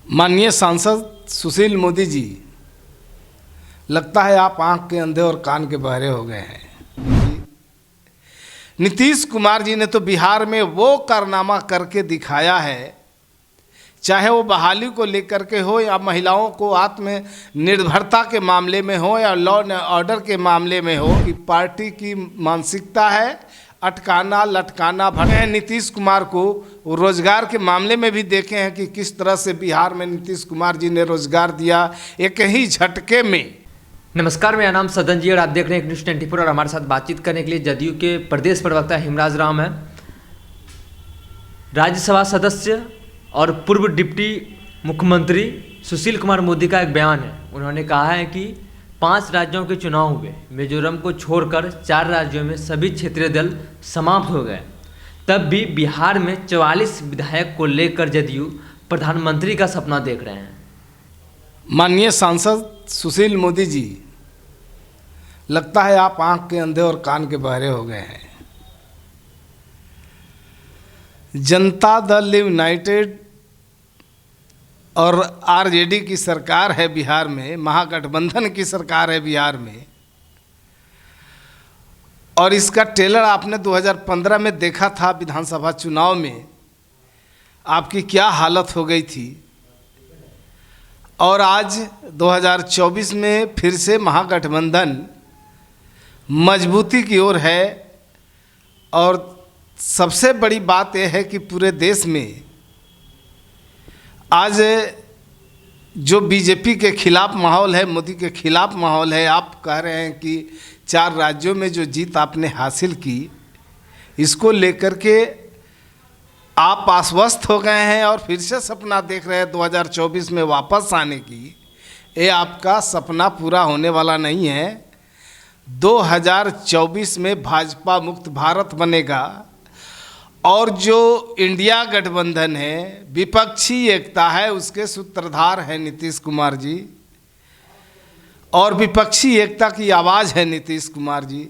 माननीय सांसद सुशील मोदी जी, लगता है आप आंख के अंधे और कान के बहरे हो गए हैं। नीतीश कुमार जी ने तो बिहार में वो कारनामा करके दिखाया है, चाहे वो बहाली को लेकर के हो या महिलाओं को आत्मनिर्भरता के मामले में हो या लॉ एंड ऑर्डर के मामले में हो, कि पार्टी की मानसिकता है अटकाना लटकाना भटकाना। नीतीश कुमार को रोजगार के मामले में भी देखे हैं कि किस तरह से बिहार में नीतीश कुमार जी ने रोजगार दिया एक ही झटके में। नमस्कार, मेरा नाम सदन जी और आप देख रहे हैं न्यूज़ 24 और हमारे साथ बातचीत करने के लिए जदयू के प्रदेश प्रवक्ता हिमराज राम हैं। राज्यसभा सदस्य और पूर्व डिप्टी मुख्यमंत्री सुशील कुमार मोदी का एक बयान है। उन्होंने कहा है कि 5 राज्यों के चुनाव हुए, मिजोरम को छोड़कर 4 राज्यों में सभी क्षेत्रीय दल समाप्त हो गए, तब भी बिहार में 44 विधायक को लेकर जदयू प्रधानमंत्री का सपना देख रहे हैं। माननीय सांसद सुशील मोदी जी, लगता है आप आंख के अंधे और कान के बहरे हो गए हैं। जनता दल यूनाइटेड और आरजेडी की सरकार है बिहार में, महागठबंधन की सरकार है बिहार में, और इसका ट्रेलर आपने 2015 में देखा था विधानसभा चुनाव में, आपकी क्या हालत हो गई थी। और आज 2024 में फिर से महागठबंधन मजबूती की ओर है। और सबसे बड़ी बात यह है कि पूरे देश में आज जो बीजेपी के खिलाफ माहौल है, मोदी के खिलाफ माहौल है। आप कह रहे हैं कि 4 राज्यों में जो जीत आपने हासिल की, इसको लेकर के आप आश्वस्त हो गए हैं और फिर से सपना देख रहे हैं 2024 में वापस आने की। ये आपका सपना पूरा होने वाला नहीं है। 2024 में भाजपा मुक्त भारत बनेगा और जो इंडिया गठबंधन है, विपक्षी एकता है, उसके सूत्रधार हैं नीतीश कुमार जी, और विपक्षी एकता की आवाज़ है नीतीश कुमार जी।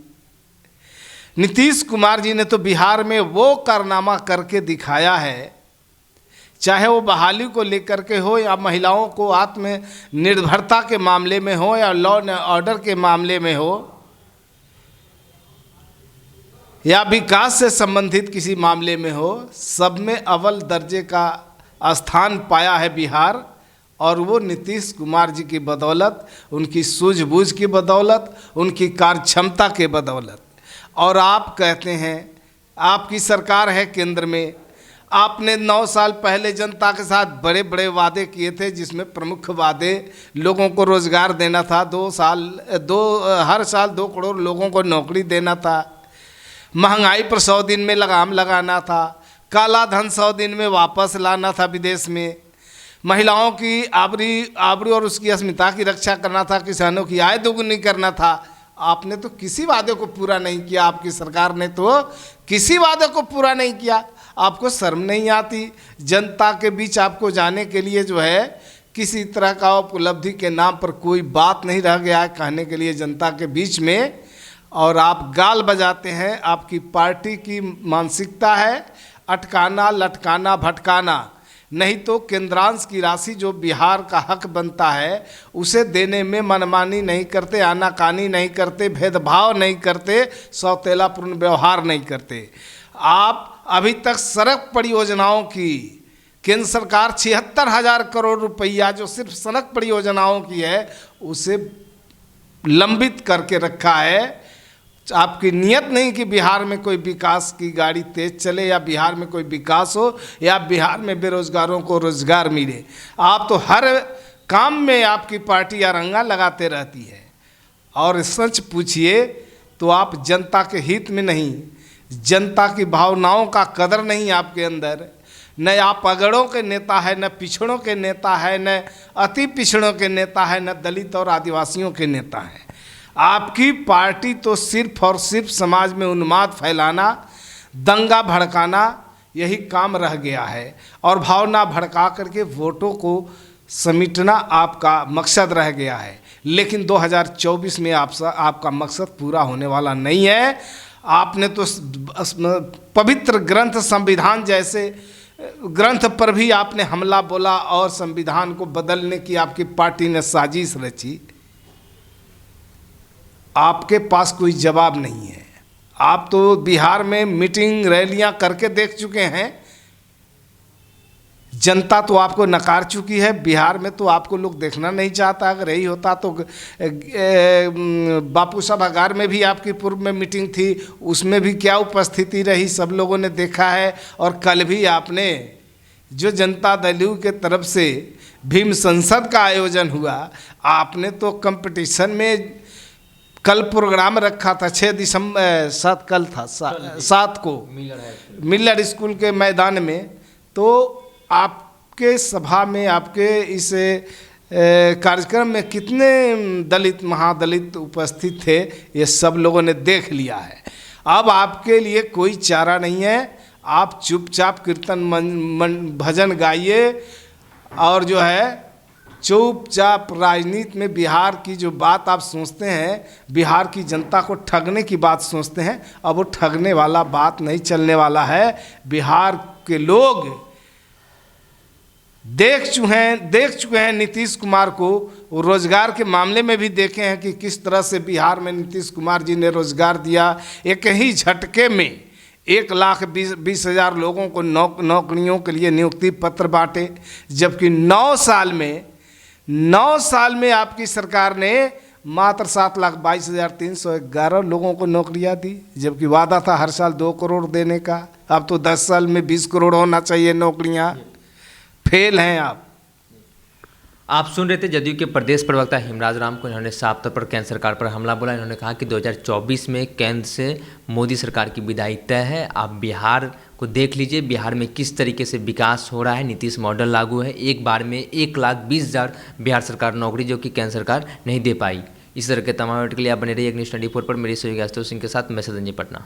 नीतीश कुमार जी ने तो बिहार में वो कारनामा करके दिखाया है, चाहे वो बहाली को लेकर के हो या महिलाओं को आत्मनिर्भरता के मामले में हो या लॉ एंड ऑर्डर के मामले में हो या विकास से संबंधित किसी मामले में हो, सब में अव्वल दर्जे का स्थान पाया है बिहार। और वो नीतीश कुमार जी की बदौलत, उनकी सूझबूझ की बदौलत, उनकी कार्यक्षमता के बदौलत। और आप कहते हैं आपकी सरकार है केंद्र में, आपने 9 साल पहले जनता के साथ बड़े बड़े वादे किए थे, जिसमें प्रमुख वादे लोगों को रोज़गार देना था। हर साल 2 करोड़ लोगों को नौकरी देना था। महंगाई पर 100 दिन में लगाम लगाना था। काला धन 100 दिन में वापस लाना था विदेश में। महिलाओं की आबरू और उसकी अस्मिता की रक्षा करना था। किसानों की आय दोगुनी करना था। आपने तो किसी वादे को पूरा नहीं किया। आपकी सरकार ने तो किसी वादे को पूरा नहीं किया। आपको शर्म नहीं आती? जनता के बीच आपको जाने के लिए जो है किसी तरह का उपलब्धि के नाम पर कोई बात नहीं रह गया है कहने के लिए जनता के बीच में, और आप गाल बजाते हैं। आपकी पार्टी की मानसिकता है अटकाना लटकाना भटकाना। नहीं तो केंद्रांश की राशि जो बिहार का हक बनता है उसे देने में मनमानी नहीं करते, आनाकानी नहीं करते, भेदभाव नहीं करते, सौतेलापूर्ण व्यवहार नहीं करते। आप अभी तक सड़क परियोजनाओं की केंद्र सरकार 76,000 करोड़ रुपया जो सिर्फ सड़क परियोजनाओं की है उसे लंबित करके रखा है। आपकी नियत नहीं कि बिहार में कोई विकास की गाड़ी तेज चले या बिहार में कोई विकास हो या बिहार में बेरोजगारों को रोजगार मिले। आप तो हर काम में आपकी पार्टी अरंगा लगाते रहती है। और सच पूछिए तो आप जनता के हित में नहीं, जनता की भावनाओं का कदर नहीं आपके अंदर। न आप अगड़ों के नेता है, न पिछड़ों के नेता है, न अति पिछड़ों के नेता है, न दलित और आदिवासियों के नेता हैं। आपकी पार्टी तो सिर्फ और सिर्फ समाज में उन्माद फैलाना, दंगा भड़काना, यही काम रह गया है। और भावना भड़का करके वोटों को समेटना आपका मकसद रह गया है। लेकिन 2024 में आपका मकसद पूरा होने वाला नहीं है। आपने तो पवित्र ग्रंथ संविधान जैसे ग्रंथ पर भी आपने हमला बोला और संविधान को बदलने की आपकी पार्टी ने साजिश रची। आपके पास कोई जवाब नहीं है। आप तो बिहार में मीटिंग रैलियां करके देख चुके हैं, जनता तो आपको नकार चुकी है। बिहार में तो आपको लोग देखना नहीं चाहता। अगर यही होता तो बापू सभागार में भी आपकी पूर्व में मीटिंग थी, उसमें भी क्या उपस्थिति रही सब लोगों ने देखा है। और कल भी आपने जो जनता दल यू के तरफ से भीम संसद का आयोजन हुआ, आपने तो कंपटीशन में कल प्रोग्राम रखा था 6 दिसंबर 7 कल था 7 को मिलर स्कूल के मैदान में। तो आपके सभा में, आपके इस कार्यक्रम में कितने दलित महादलित उपस्थित थे, ये सब लोगों ने देख लिया है। अब आपके लिए कोई चारा नहीं है। आप चुपचाप कीर्तन भजन गाइए और जो है चुपचाप राजनीति में बिहार की जो बात आप सोचते हैं, बिहार की जनता को ठगने की बात सोचते हैं, अब वो ठगने वाला बात नहीं चलने वाला है। बिहार के लोग देख चुके हैं नीतीश कुमार को। वो रोजगार के मामले में भी देखे हैं कि किस तरह से बिहार में नीतीश कुमार जी ने रोजगार दिया। एक ही झटके में 1,20,000 लोगों को नौकरियों के लिए नियुक्ति पत्र बांटे, जबकि 9 साल में आपकी सरकार ने मात्र 7,22,311 लोगों को नौकरियां दी, जबकि वादा था हर साल 2 करोड़ देने का। अब तो 10 साल में 20 करोड़ होना चाहिए नौकरियां। फेल हैं आप सुन रहे थे जदयू के प्रदेश प्रवक्ता हिमराज राम को। इन्होंने साफ तौर पर केंद्र सरकार पर हमला बोला। इन्होंने कहा कि 2024 में केंद्र से मोदी सरकार की विदाई तय है। आप बिहार को देख लीजिए, बिहार में किस तरीके से विकास हो रहा है। नीतीश मॉडल लागू है। एक बार में 1,20,000 बिहार सरकार नौकरी, जो कि केंद्र सरकार नहीं दे पाई। इस तरह के तमाम अपडेट के लिए आप बने रहिए एक न्यूज़ 24 पर। मेरी सहयोगी आशुतोष सिंह के साथ मैं सदन जी पटना।